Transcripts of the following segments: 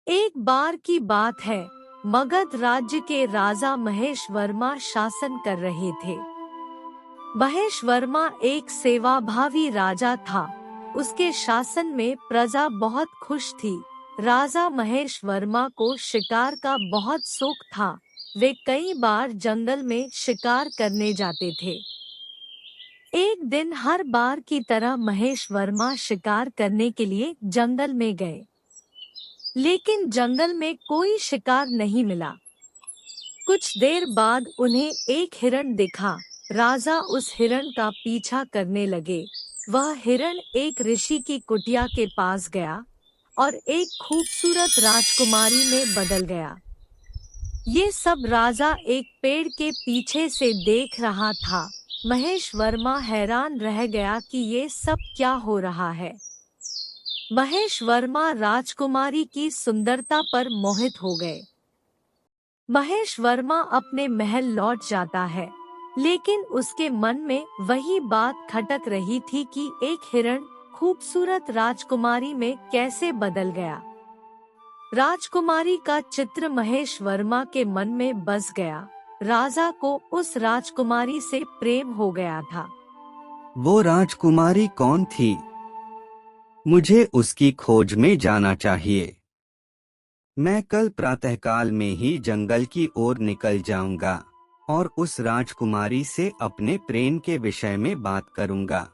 एक बार की बात है, मगध राज्य के राजा महेश वर्मा शासन कर रहे थे। महेश वर्मा एक सेवाभावी राजा था। उसके शासन में प्रजा बहुत खुश थी। राजा महेश वर्मा को शिकार का बहुत शौक था। वे कई बार जंगल में शिकार करने जाते थे। एक दिन हर बार की तरह महेश वर्मा शिकार करने के लिए जंगल में गए, लेकिन जंगल में कोई शिकार नहीं मिला। कुछ देर बाद उन्हें एक हिरण दिखा। राजा उस हिरण का पीछा करने लगे। वह हिरण एक ऋषि की कुटिया के पास गया और एक खूबसूरत राजकुमारी में बदल गया। ये सब राजा एक पेड़ के पीछे से देख रहा था। महेश वर्मा हैरान रह गया कि ये सब क्या हो रहा है। महेश वर्मा राजकुमारी की सुंदरता पर मोहित हो गए। महेश वर्मा अपने महल लौट जाता है, लेकिन उसके मन में वही बात खटक रही थी कि एक हिरण खूबसूरत राजकुमारी में कैसे बदल गया। राजकुमारी का चित्र महेश वर्मा के मन में बस गया। राजा को उस राजकुमारी से प्रेम हो गया था। वो राजकुमारी कौन थी? मुझे उसकी खोज में जाना चाहिए। मैं कल प्रातःकाल में ही जंगल की ओर निकल जाऊंगा और उस राजकुमारी से अपने प्रेम के विषय में बात करूंगा।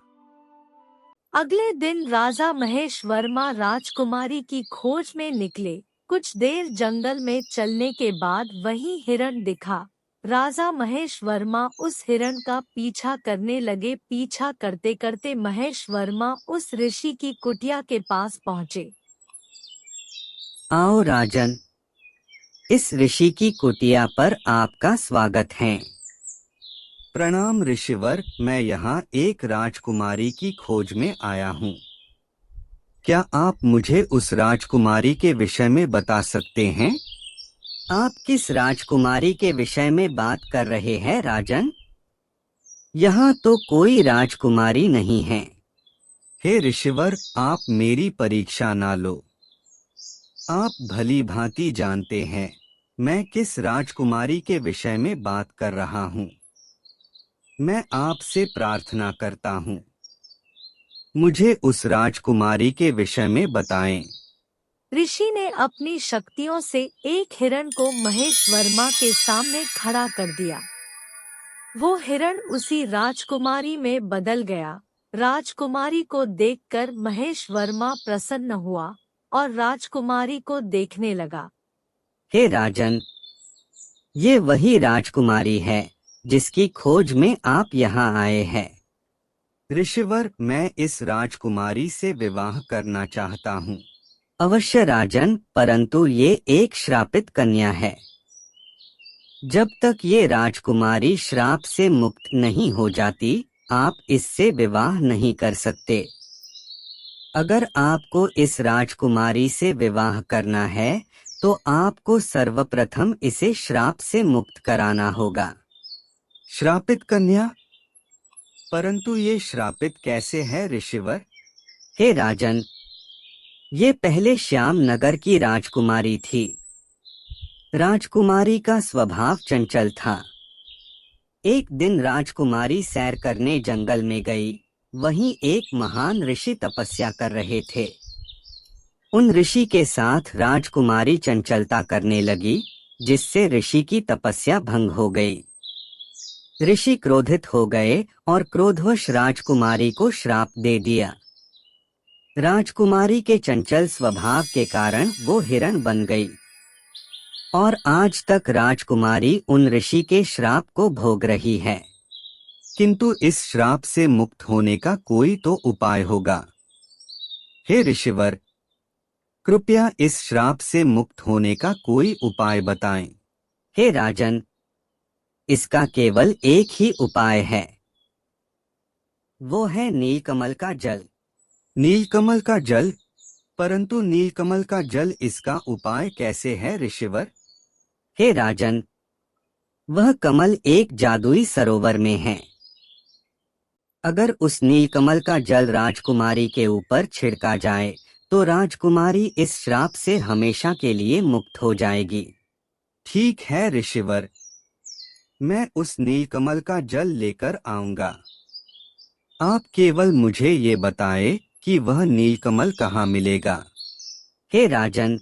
अगले दिन राजा महेश वर्मा राजकुमारी की खोज में निकले। कुछ देर जंगल में चलने के बाद वही हिरण दिखा। राजा महेश वर्मा उस हिरण का पीछा करने लगे। पीछा करते करते महेश वर्मा उस ऋषि की कुटिया के पास पहुँचे। आओ राजन, इस ऋषि की कुटिया पर आपका स्वागत है। प्रणाम ऋषिवर, मैं यहाँ एक राजकुमारी की खोज में आया हूँ। क्या आप मुझे उस राजकुमारी के विषय में बता सकते हैं? आप किस राजकुमारी के विषय में बात कर रहे हैं राजन? यहाँ तो कोई राजकुमारी नहीं है। हे ऋषिवर, आप मेरी परीक्षा ना लो। आप भली भांति जानते हैं मैं किस राजकुमारी के विषय में बात कर रहा हूँ। मैं आपसे प्रार्थना करता हूँ, मुझे उस राजकुमारी के विषय में बताएं। ऋषि ने अपनी शक्तियों से एक हिरण को महेश वर्मा के सामने खड़ा कर दिया। वो हिरण उसी राजकुमारी में बदल गया। राजकुमारी को देखकर महेश वर्मा प्रसन्न हुआ और राजकुमारी को देखने लगा। हे राजन, ये वही राजकुमारी है जिसकी खोज में आप यहाँ आए हैं। ऋषिवर, मैं इस राजकुमारी से विवाह करना चाहता हूँ। अवश्य राजन, परंतु ये एक श्रापित कन्या है। जब तक ये राजकुमारी श्राप से मुक्त नहीं हो जाती, आप इससे विवाह नहीं कर सकते। अगर आपको इस राजकुमारी से विवाह करना है, तो आपको सर्वप्रथम इसे श्राप से मुक्त कराना होगा। श्रापित कन्या? परंतु ये श्रापित कैसे है ऋषिवर? हे राजन, ये पहले श्याम नगर की राजकुमारी थी। राजकुमारी का स्वभाव चंचल था। एक दिन राजकुमारी सैर करने जंगल में गई। वहीं एक महान ऋषि तपस्या कर रहे थे। उन ऋषि के साथ राजकुमारी चंचलता करने लगी, जिससे ऋषि की तपस्या भंग हो गई। ऋषि क्रोधित हो गए और क्रोधवश राजकुमारी को श्राप दे दिया। राजकुमारी के चंचल स्वभाव के कारण वो हिरण बन गई और आज तक राजकुमारी उन ऋषि के श्राप को भोग रही है। किंतु इस श्राप से मुक्त होने का कोई तो उपाय होगा। हे ऋषिवर, कृपया इस श्राप से मुक्त होने का कोई उपाय बताएं। हे राजन, इसका केवल एक ही उपाय है। वो है नीलकमल का जल। नीलकमल का जल? परंतु नीलकमल का जल, इसका उपाय कैसे है ऋषिवर? हे राजन, वह कमल एक जादुई सरोवर में है। अगर उस नीलकमल का जल राजकुमारी के ऊपर छिड़का जाए तो राजकुमारी इस श्राप से हमेशा के लिए मुक्त हो जाएगी। ठीक है ऋषिवर, मैं उस नीलकमल का जल लेकर आऊंगा। आप केवल मुझे ये बताएं कि वह नीलकमल कहाँ मिलेगा। हे राजन,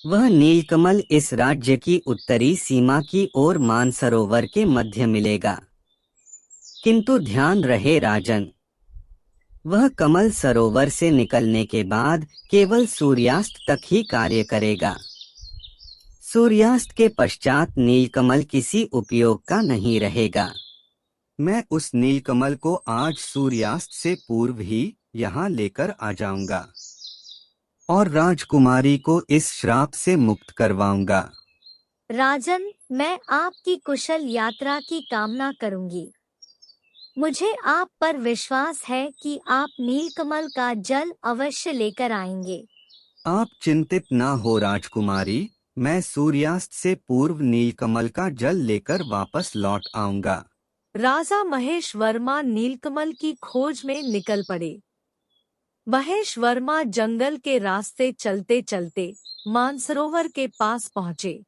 वह नीलकमल इस राज्य की उत्तरी सीमा की ओर मानसरोवर के मध्य मिलेगा। किंतु ध्यान रहे राजन, वह कमल सरोवर से निकलने के बाद केवल सूर्यास्त तक ही कार्य करेगा। सूर्यास्त के पश्चात नीलकमल किसी उपयोग का नहीं रहेगा। मैं उस नीलकमल को आज सूर्यास्त से पूर्व ही यहाँ लेकर आ जाऊंगा और राजकुमारी को इस श्राप से मुक्त करवाऊंगा। राजन, मैं आपकी कुशल यात्रा की कामना करूंगी। मुझे आप पर विश्वास है कि आप नीलकमल का जल अवश्य लेकर आएंगे। आप चिंतित ना हो राजकुमारी, मैं सूर्यास्त से पूर्व नीलकमल का जल लेकर वापस लौट आऊंगा। राजा महेश वर्मा नीलकमल की खोज में निकल पड़े। महेश वर्मा जंगल के रास्ते चलते चलते मानसरोवर के पास पहुँचे।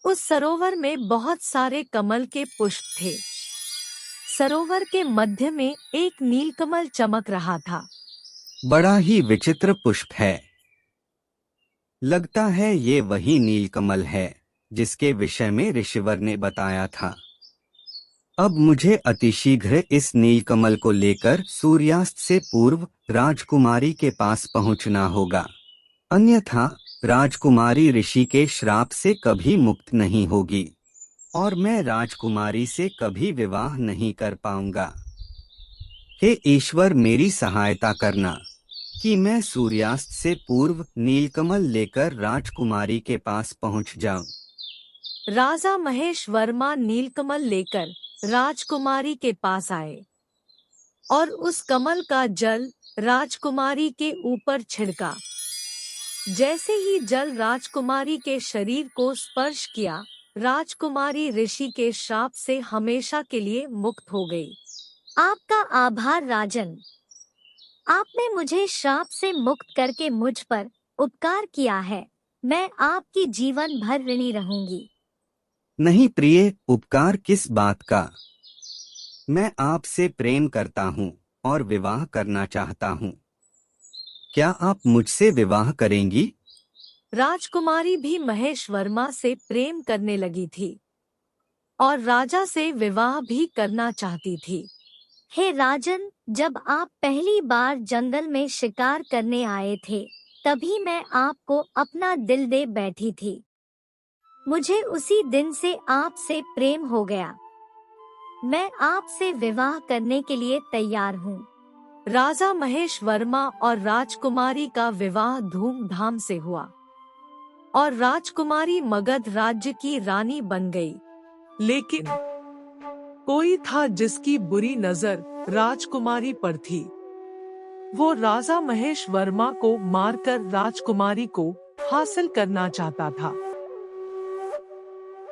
उस सरोवर में बहुत सारे कमल के पुष्प थे। सरोवर के मध्य में एक नीलकमल चमक रहा था। बड़ा ही विचित्र पुष्प है। लगता है ये वही नीलकमल है जिसके विषय में ऋषिवर ने बताया था। अब मुझे अतिशीघ्र इस नीलकमल को लेकर सूर्यास्त से पूर्व राजकुमारी के पास पहुंचना होगा, अन्यथा राजकुमारी ऋषि के श्राप से कभी मुक्त नहीं होगी और मैं राजकुमारी से कभी विवाह नहीं कर पाऊंगा। हे ईश्वर, मेरी सहायता करना कि मैं सूर्यास्त से पूर्व नीलकमल लेकर राजकुमारी के पास पहुंच जाऊं। राजा महेश वर्मा नीलकमल लेकर राजकुमारी के पास आए और उस कमल का जल राजकुमारी के ऊपर छिड़का। जैसे ही जल राजकुमारी के शरीर को स्पर्श किया, राजकुमारी ऋषि के श्राप से हमेशा के लिए मुक्त हो गई। आपका आभार राजन, आपने मुझे श्राप से मुक्त करके मुझ पर उपकार किया है। मैं आपकी जीवन भर ऋणी रहूंगी। नहीं प्रिय, उपकार किस बात का। मैं आपसे प्रेम करता हूँ और विवाह करना चाहता हूँ। क्या आप मुझसे विवाह करेंगी? राजकुमारी भी महेश वर्मा से प्रेम करने लगी थी और राजा से विवाह भी करना चाहती थी। हे राजन, जब आप पहली बार जंगल में शिकार करने आए थे, तभी मैं आपको अपना दिल दे बैठी थी। मुझे उसी दिन से आपसे प्रेम हो गया। मैं आपसे विवाह करने के लिए तैयार हूँ। राजा महेश वर्मा और राजकुमारी का विवाह धूमधाम से हुआ और राजकुमारी मगध राज्य की रानी बन गई। लेकिन कोई था जिसकी बुरी नजर राजकुमारी पर थी। वो राजा महेश वर्मा को मारकर राजकुमारी को हासिल करना चाहता था।